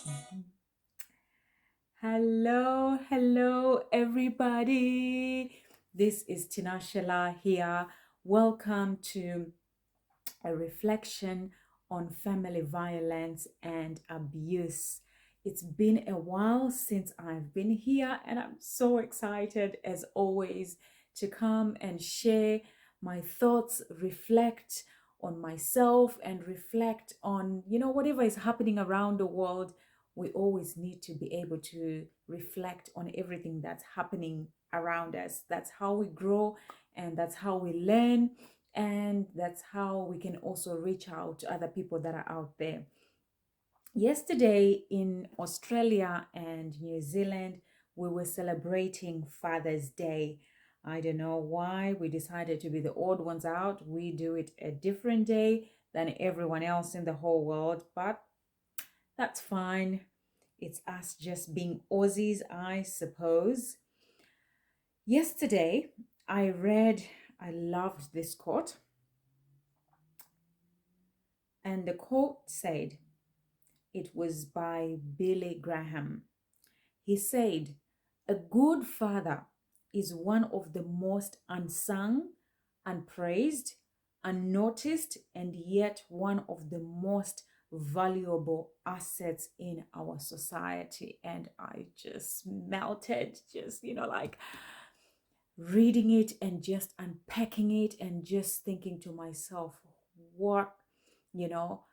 Mhm. Hello, everybody. This is Tinashala here. Welcome to a reflection on family violence and abuse. It's been a while since I've been here, and I'm so excited, as always, to come and share my thoughts, reflect on myself, and reflect on, whatever is happening around the world. We always need to be able to reflect on everything that's happening around us. That's how we grow, and that's how we learn, and that's how we can also reach out to other people that are out there. Yesterday in Australia and New Zealand, we were celebrating Father's Day. I don't know why we decided to be the odd ones out. We do it a different day than everyone else in the whole world, but that's fine. It's us just being Aussies, I suppose. Yesterday, I loved this quote, and the quote said, it was by Billy Graham. He said, "A good father is one of the most unsung, unpraised, unnoticed, and yet one of the most valuable assets in our society." And I just melted, just, like reading it and just unpacking it and just thinking to myself, what, you know,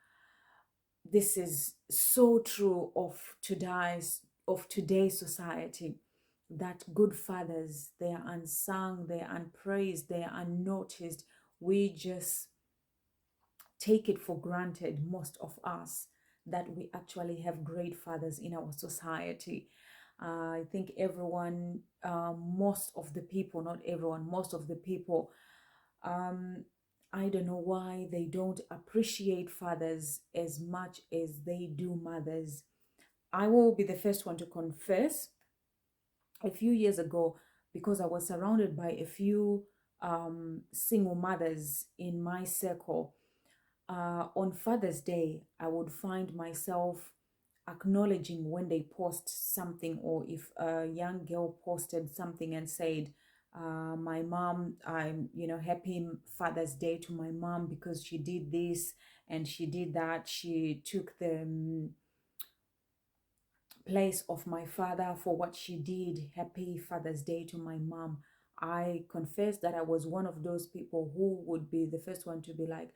this is so true of today's society, that good fathers, they are unsung, they are unpraised, they are unnoticed. We just take it for granted, most of us, that we actually have great fathers in our society. I think everyone, most of the people, not everyone, most of the people, um, I don't know why they don't appreciate fathers as much as they do mothers. I will be the first one to confess. A few years ago, because I was surrounded by a few single mothers in my circle, on Father's Day, I would find myself acknowledging when they post something, or if a young girl posted something and said, my mom, I'm, happy Father's Day to my mom because she did this and she did that. She took the place of my father for what she did. Happy Father's Day to my mom. I confess that I was one of those people who would be the first one to be like,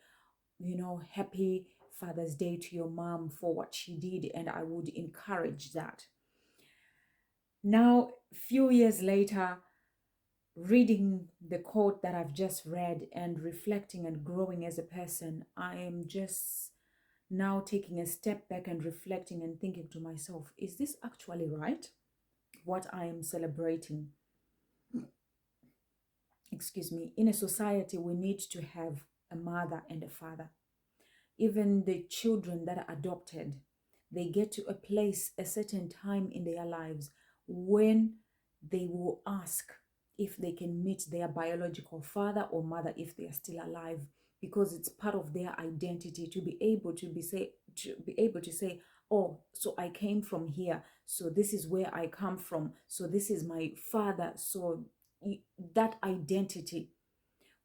happy Father's Day to your mom for what she did. And I would encourage that. Now, few years later, reading the quote that I've just read and reflecting and growing as a person, I am just now taking a step back and reflecting and thinking to myself, is this actually right? What I am celebrating? Excuse me. In a society, we need to have a mother and a father. Even the children that are adopted, they get to a place, a certain time in their lives, when they will ask if they can meet their biological father or mother if they are still alive, because it's part of their identity to be able to say, oh, so I came from here, so this is where I come from, so this is my father. So that identity,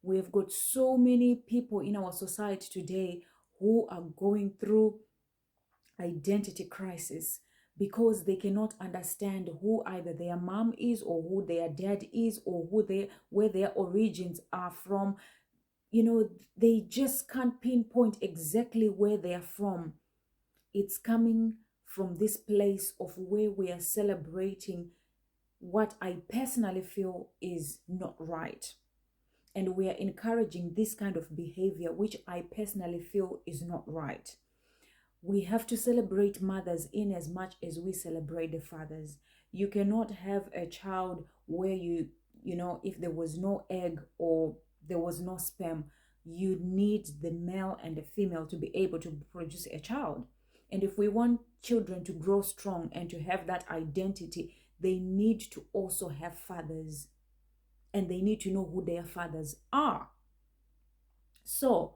we've got so many people in our society today who are going through identity crisis because they cannot understand who either their mom is, or who their dad is, or where their origins are from. They just can't pinpoint exactly where they are from. It's coming from this place of where we are celebrating what I personally feel is not right. And we are encouraging this kind of behavior, which I personally feel is not right. We have to celebrate mothers in as much as we celebrate the fathers. You cannot have a child where if there was no egg or there was no sperm, you need the male and the female to be able to produce a child. And if we want children to grow strong and to have that identity, they need to also have fathers, and they need to know who their fathers are. So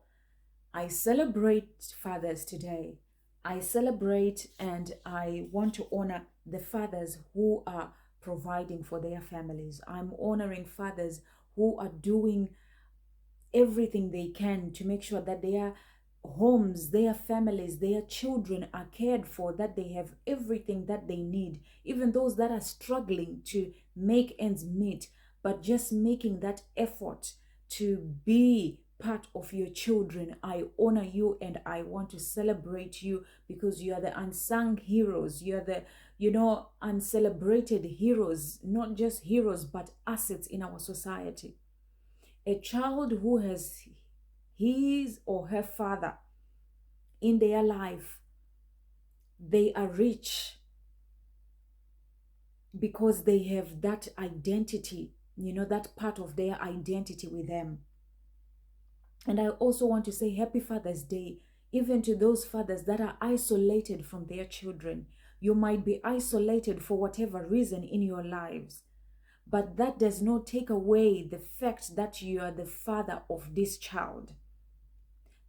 I celebrate fathers today, I celebrate and I want to honor the fathers who are providing for their families. I'm honoring fathers who are doing everything they can to make sure that their homes, their families, their children are cared for, that they have everything that they need. Even those that are struggling to make ends meet, but just making that effort to be part of your children. I honor you and I want to celebrate you because you are the unsung heroes. You're the, uncelebrated heroes, not just heroes, but assets in our society. A child who has his or her father in their life, they are rich because they have that identity, that part of their identity with them. And I also want to say Happy Father's Day, even to those fathers that are isolated from their children. You might be isolated for whatever reason in your lives, but that does not take away the fact that you are the father of this child.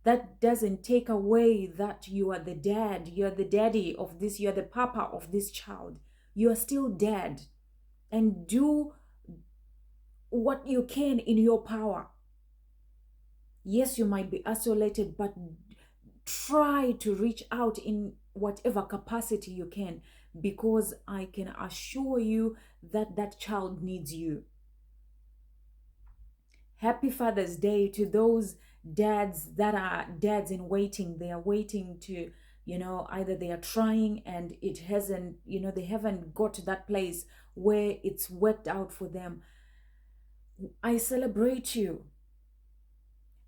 That doesn't take away that you are the dad, you're the daddy of this, you're the papa of this child. You are still dad. And do what you can in your power. Yes, you might be isolated, but try to reach out in whatever capacity you can, because I can assure you that that child needs you. Happy Father's Day to those dads that are dads in waiting. They are waiting to, either they are trying and it hasn't, they haven't got to that place where it's worked out for them. I celebrate you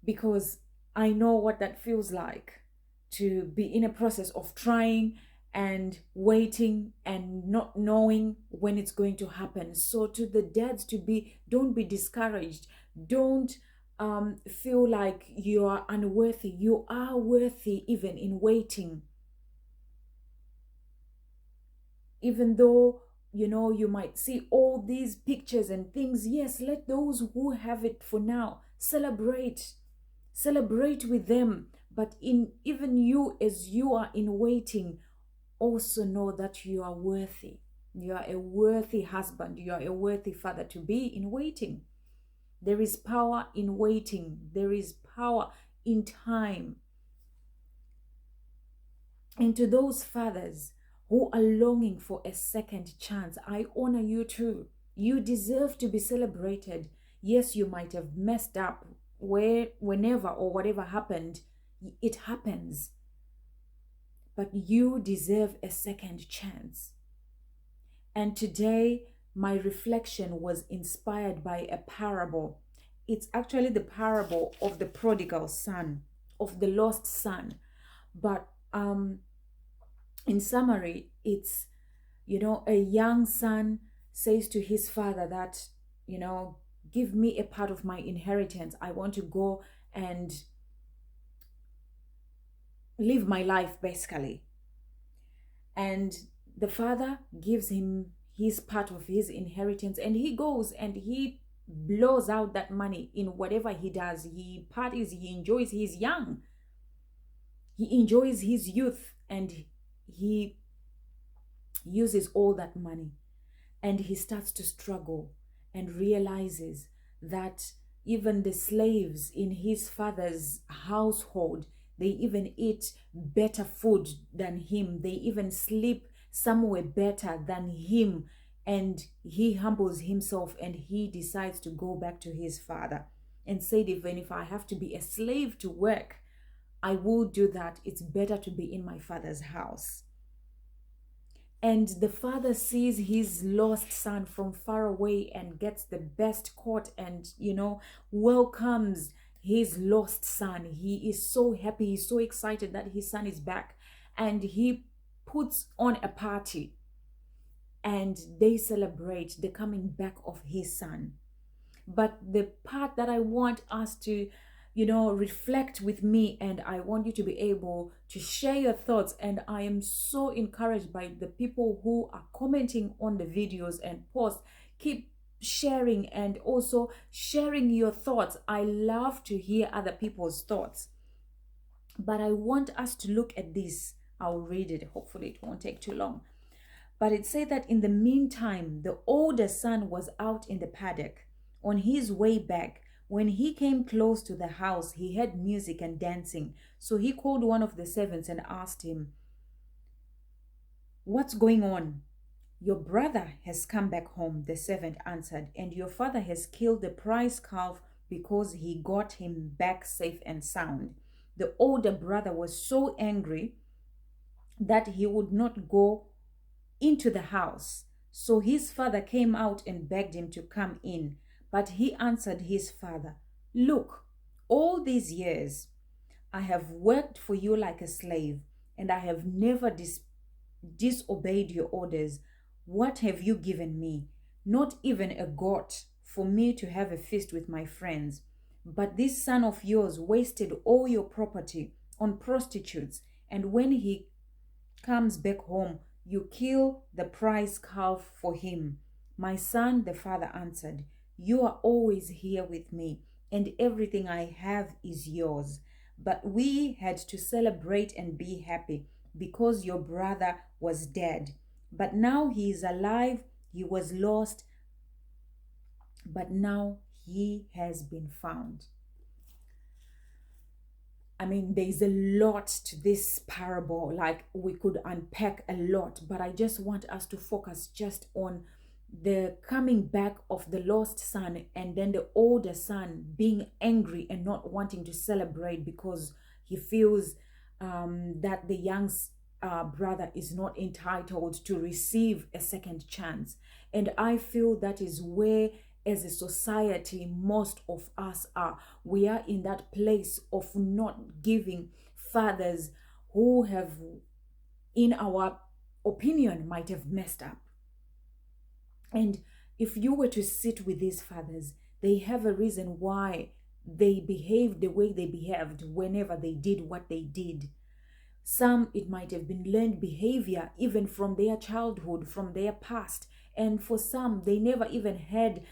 because I know what that feels like, to be in a process of trying and waiting and not knowing when it's going to happen. So to the dads, don't be discouraged. Don't feel like you are unworthy. You are worthy even in waiting. Even though, you might see all these pictures and things. Yes, let those who have it for now celebrate with them. But even you, as you are in waiting, also know that you are worthy. You are a worthy husband. You are a worthy father to be in waiting. There is power in waiting. There is power in time. And to those fathers who are longing for a second chance, I honor you too. You deserve to be celebrated. Yes, you might have messed up whenever or whatever happened. It happens. But you deserve a second chance. And today, my reflection was inspired by a parable. It's actually the parable of the prodigal son, of the lost son. But in summary, it's, a young son says to his father that, give me a part of my inheritance. I want to go and live my life, basically. And the father gives him his part of his inheritance, and he goes and he blows out that money in whatever he does. He parties, he enjoys, he's young. He enjoys his youth and he uses all that money. And he starts to struggle and realizes that even the slaves in his father's household, they even eat better food than him. They even sleep somewhere better than him. And he humbles himself and he decides to go back to his father and said, even if I have to be a slave to work, I will do that. It's better to be in my father's house. And the father sees his lost son from far away and gets the best court and, welcomes his lost son. He is so happy. He's so excited that his son is back. And he puts on a party and they celebrate the coming back of his son. But the part that I want us to reflect with me, and I want you to be able to share your thoughts. And I am so encouraged by the people who are commenting on the videos and posts. Keep sharing and also sharing your thoughts. I love to hear other people's thoughts. But I want us to look at this. I'll read it. Hopefully it won't take too long. But it said that in the meantime, the older son was out in the paddock on his way back. When he came close to the house, he heard music and dancing. So he called one of the servants and asked him, "What's going on?" "Your brother has come back home," the servant answered, "and your father has killed the prize calf because he got him back safe and sound." The older brother was so angry that he would not go into the house. So his father came out and begged him to come in. But he answered his father, "Look, all these years I have worked for you like a slave, and I have never disobeyed your orders. What have you given me? Not even a goat for me to have a feast with my friends. But this son of yours wasted all your property on prostitutes, and when he comes back home, you kill the prize calf for him." "My son," the father answered, "you are always here with me, and everything I have is yours. But we had to celebrate and be happy because your brother was dead. But now he is alive. He was lost, but now he has been found." I mean, there's a lot to this parable. Like, we could unpack a lot, but I just want us to focus just on the coming back of the lost son, and then the older son being angry and not wanting to celebrate because he feels that the young brother is not entitled to receive a second chance. And I feel that is where, as a society, most of us are. We are in that place of not giving fathers who have, in our opinion, might have messed up. And if you were to sit with these fathers, they have a reason why they behaved the way they behaved whenever they did what they did. Some, it might have been learned behavior even from their childhood, from their past. And for some, they never even had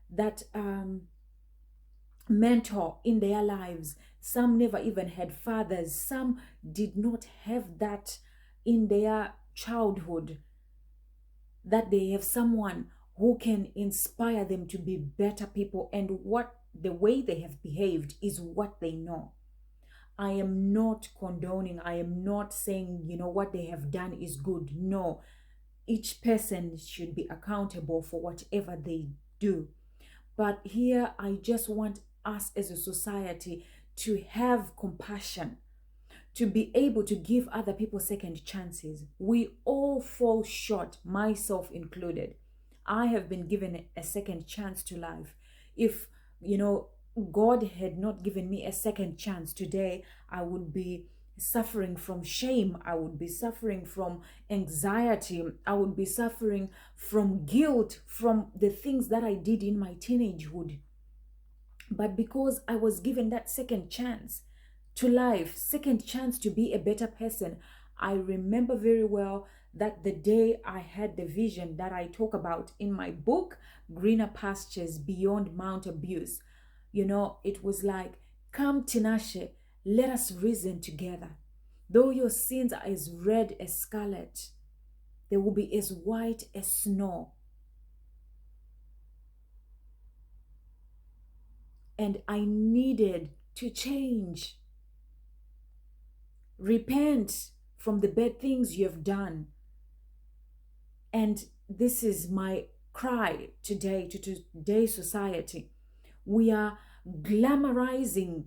that mentor in their lives. Some never even had fathers. Some did not have that in their childhood, that they have someone who can inspire them to be better people, and what the way they have behaved is what they know. I am not condoning, I am not saying, what they have done is good. No, each person should be accountable for whatever they do. But here, I just want us as a society to have compassion, to be able to give other people second chances. We all fall short, myself included. I have been given a second chance to life. If, God had not given me a second chance today, I would be suffering from shame. I would be suffering from anxiety. I would be suffering from guilt from the things that I did in my teenagehood. But because I was given that second chance to life, second chance to be a better person, I remember very well that the day I had the vision that I talk about in my book, Greener Pastures Beyond Mount Abuse. It was like, "Come, Tinashe, let us reason together. Though your sins are as red as scarlet, they will be as white as snow." And I needed to change. Repent from the bad things you have done. And this is my cry today to today's society. We are glamorizing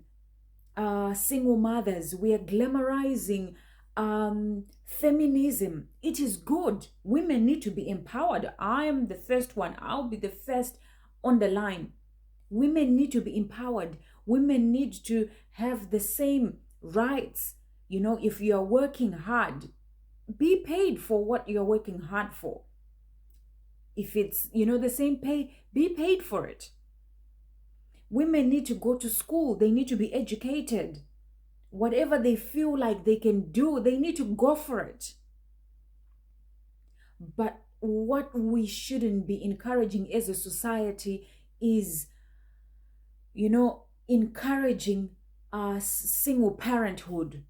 single mothers. We are glamorizing feminism. It is good. Women need to be empowered. I am the first one. I'll be the first on the line. Women need to be empowered. Women need to have the same rights. If you are working hard, be paid for what you're working hard for. If it's, the same pay, be paid for it. Women need to go to school. They need to be educated. Whatever they feel like they can do, they need to go for it. But what we shouldn't be encouraging as a society is, encouraging single parenthood?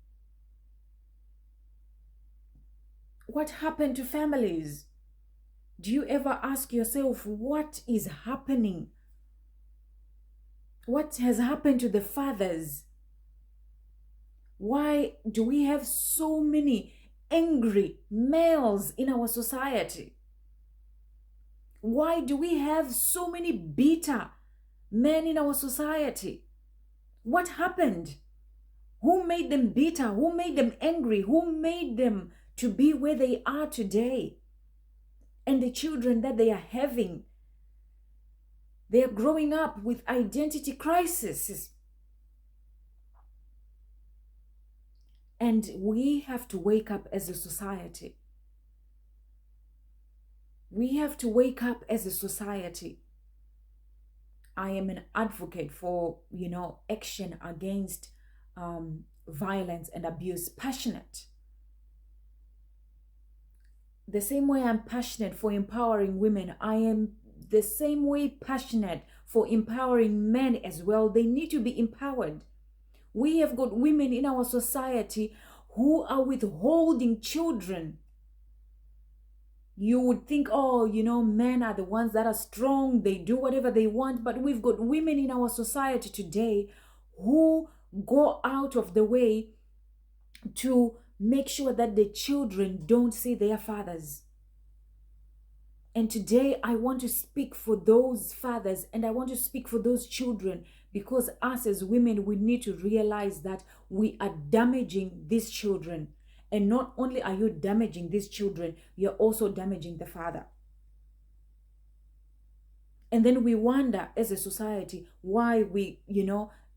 What happened to families? Do you ever ask yourself what is happening? What has happened to the fathers? Why do we have so many angry males in our society? Why do we have so many bitter men in our society? What happened? Who made them bitter? Who made them angry? Who made them to be where they are today? And the children that they are having, they are growing up with identity crises. And we have to wake up as a society. We have to wake up as a society. I am an advocate for, action against violence and abuse, passionate. The same way I'm passionate for empowering women, I am the same way passionate for empowering men as well. They need to be empowered. We have got women in our society who are withholding children. You would think, men are the ones that are strong, they do whatever they want, but we've got women in our society today who go out of the way to make sure that the children don't see their fathers. And today I want to speak for those fathers and I want to speak for those children, because us as women, we need to realize that we are damaging these children. And not only are you damaging these children, you're also damaging the father. And then we wonder as a society why we,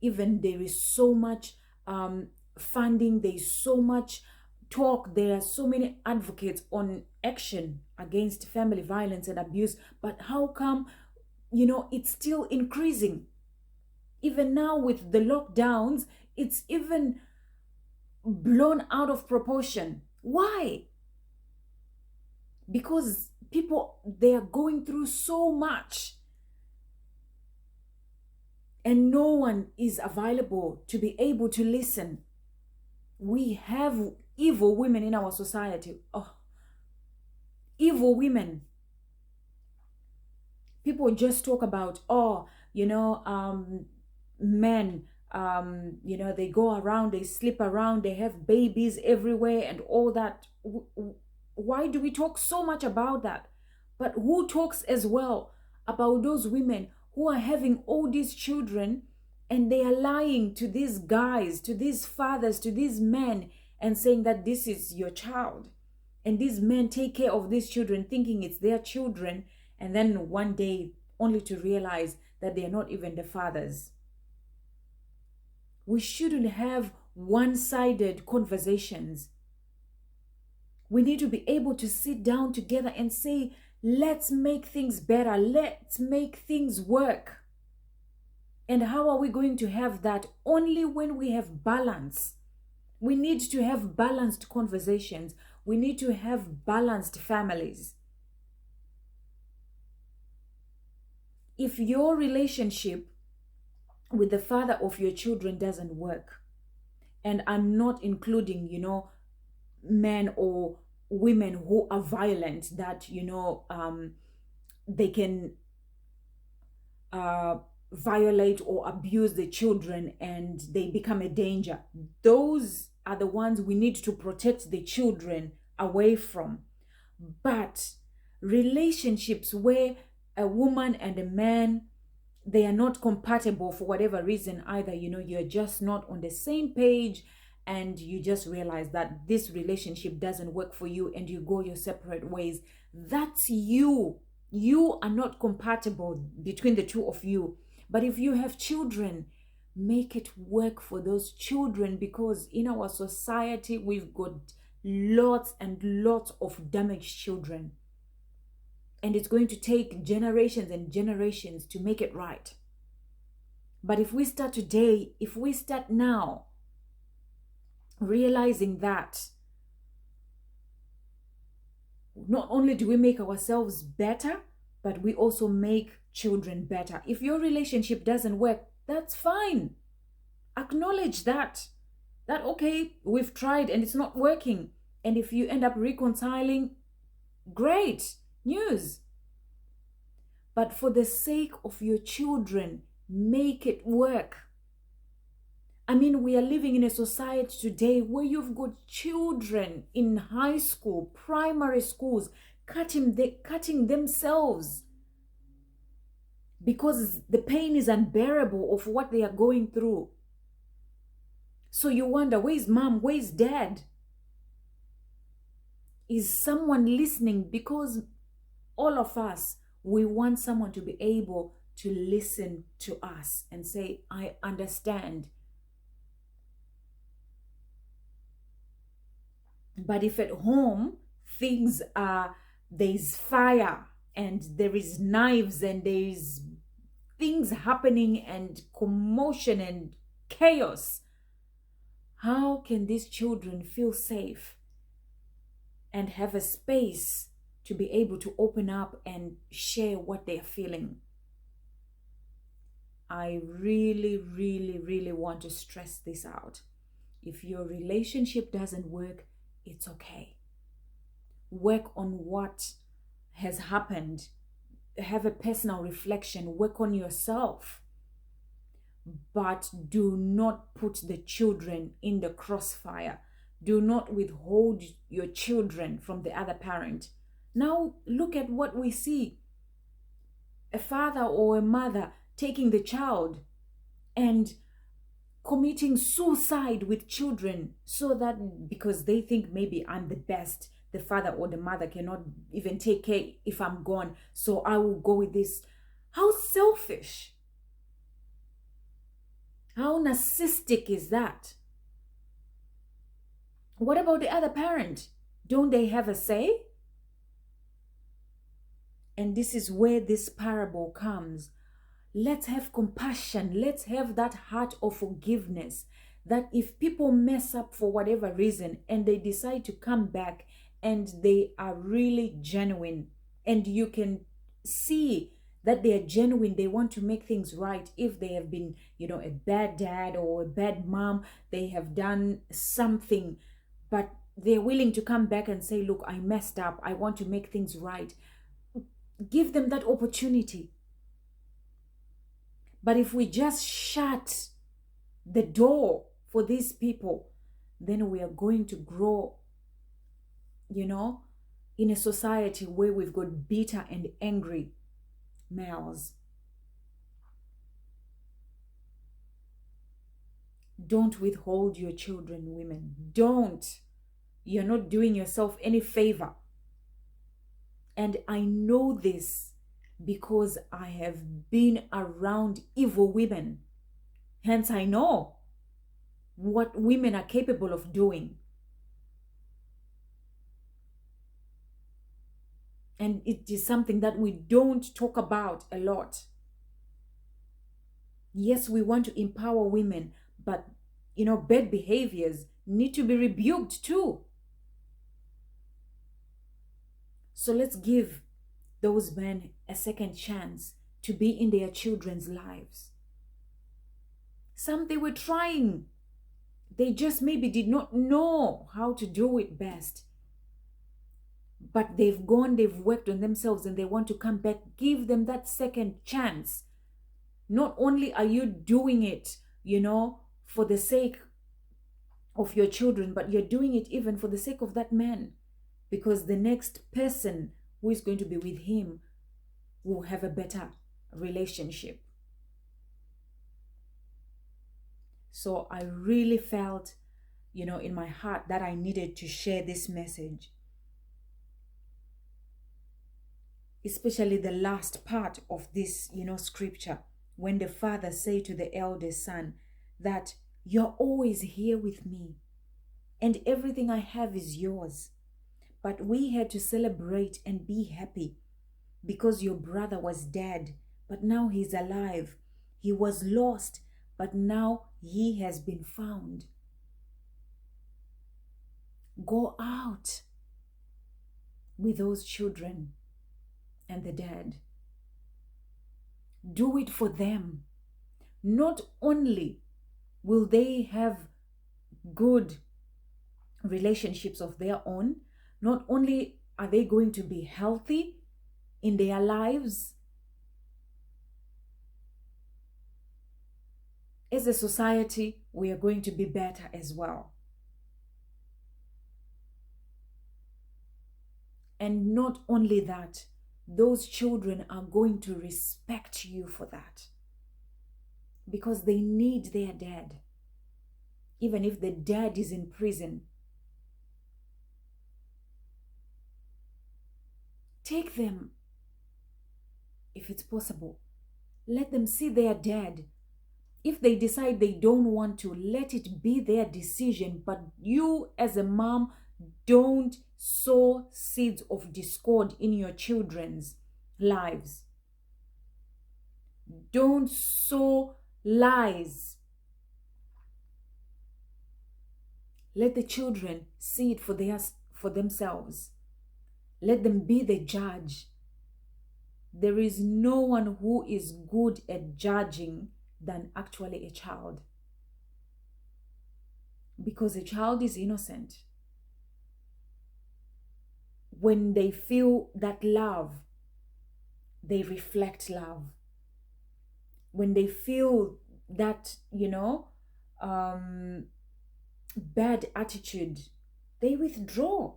even there is so much funding, there is so much talk, there are so many advocates on action against family violence and abuse, but how come, it's still increasing? Even now with the lockdowns, it's even blown out of proportion. Why? Because people, they are going through so much and no one is available to be able to listen. We have evil women in our society. Evil women. People just talk about, men, they go around, they sleep around, they have babies everywhere and all that. Why do we talk so much about that? But who talks as well about those women who are having all these children and they are lying to these guys, to these fathers, to these men, and saying that this is your child? And these men take care of these children thinking it's their children, and then one day only to realize that they are not even the fathers. We shouldn't have one-sided conversations. We need to be able to sit down together and say, let's make things better. Let's make things work. And how are we going to have that? Only when we have balance. We need to have balanced conversations. We need to have balanced families. If your relationship with the father of your children doesn't work, and I'm not including, men or women who are violent, that, they can violate or abuse the children and they become a danger. Those are the ones we need to protect the children away from. But relationships where a woman and a man, they are not compatible for whatever reason, either, you're just not on the same page and you just realize that this relationship doesn't work for you and you go your separate ways. That's you. You are not compatible between the two of you. But if you have children, make it work for those children, because in our society, we've got lots and lots of damaged children. And it's going to take generations and generations to make it right. But if we start today, if we start now, realizing that not only do we make ourselves better, but we also make children better. If your relationship doesn't work, that's fine. Acknowledge that okay, we've tried and it's not working. And if you end up reconciling, great news. But for the sake of your children, make it work. I mean, we are living in a society today where you've got children in high school, primary schools, cutting themselves because the pain is unbearable of what they are going through. So you wonder, where's mom? Where's dad? Is someone listening? Because all of us, we want someone to be able to listen to us and say, I understand. But if at home things are, there's fire and there is knives and there's things happening and commotion and chaos, how can these children feel safe and have a space to be able to open up and share what they're feeling? I really, really, really want to stress this out. If your relationship doesn't work, it's okay. Work on what has happened. Have a personal reflection. Work on yourself. But do not put the children in the crossfire. Do not withhold your children from the other parent. Now look at what we see. A father or a mother taking the child and committing suicide with children, so that because they think maybe I'm the best, the father or the mother cannot even take care if I'm gone, so I will go with this. How selfish. How narcissistic is that? What about the other parent? Don't they have a say? And this is where this parable comes. Let's have compassion. Let's have that heart of forgiveness, that if people mess up for whatever reason and they decide to come back and they are really genuine, and you can see that they are genuine, they want to make things right. If they have been, a bad dad or a bad mom, they have done something, but they're willing to come back and say, look, I messed up. I want to make things right. Give them that opportunity. But if we just shut the door for these people, then we are going to grow, in a society where we've got bitter and angry males. Don't withhold your children, women. Don't. You're not doing yourself any favor. And I know this because I have been around evil women. Hence, I know what women are capable of doing. And it is something that we don't talk about a lot. Yes, we want to empower women, but, bad behaviors need to be rebuked too. So let's give those men a second chance to be in their children's lives. Some they were trying. They just maybe did not know how to do it best. But they've worked on themselves and they want to come back. Give them that second chance. Not only are you doing it, for the sake of your children, but you're doing it even for the sake of that man. Because the next person who is going to be with him will have a better relationship. So I really felt, in my heart that I needed to share this message. Especially the last part of this, scripture, when the father said to the eldest son that you're always here with me and everything I have is yours. But we had to celebrate and be happy because your brother was dead, but now he's alive. He was lost, but now he has been found. Go out with those children and the dad. Do it for them. Not only Will they have good relationships of their own? Not only are they going to be healthy in their lives, as a society, we are going to be better as well. And not only that, those children are going to respect you for that, because they need their dad. Even if the dad is in prison, take them, if it's possible. Let them see their dad. If they decide they don't want to, let it be their decision. But you, as a mom, don't sow seeds of discord in your children's lives. Don't sow lies. Let the children see it for themselves. Let them be the judge. There is no one who is good at judging than actually a child. Because a child is innocent. When they feel that love, they reflect love. When they feel that, bad attitude, they withdraw.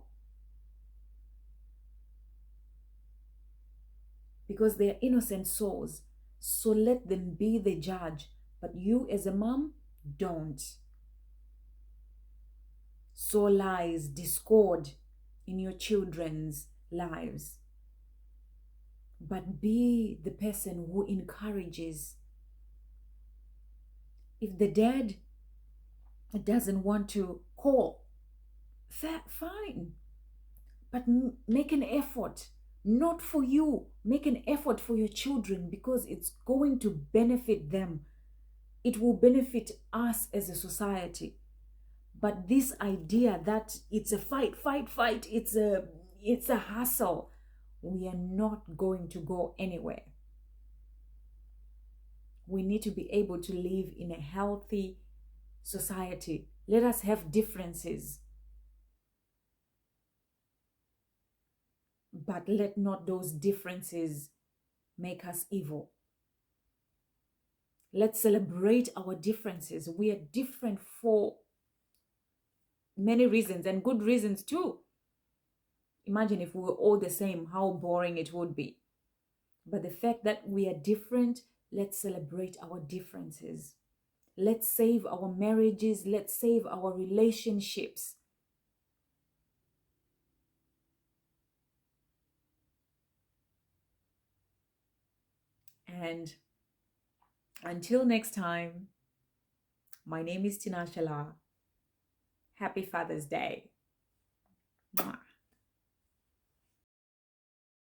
Because they are innocent souls. So let them be the judge. But you, as a mom, don't sow lies, discord in your children's lives. But be the person who encourages. If the dad doesn't want to call, fine. But make an effort. Not for you. Make an effort for your children, because it's going to benefit them. It will benefit us as a society. But this idea that it's a fight, it's a hassle, we are not going to go anywhere. We need to be able to live in a healthy society. Let us have differences, but let not those differences make us evil. Let's celebrate our differences. We are different for many reasons, and good reasons too. Imagine if we were all the same, how boring it would be. But the fact that we are different, let's celebrate our differences. Let's save our marriages. Let's save our relationships. And until next time, my name is Tinashala. Happy Father's Day. Mwah.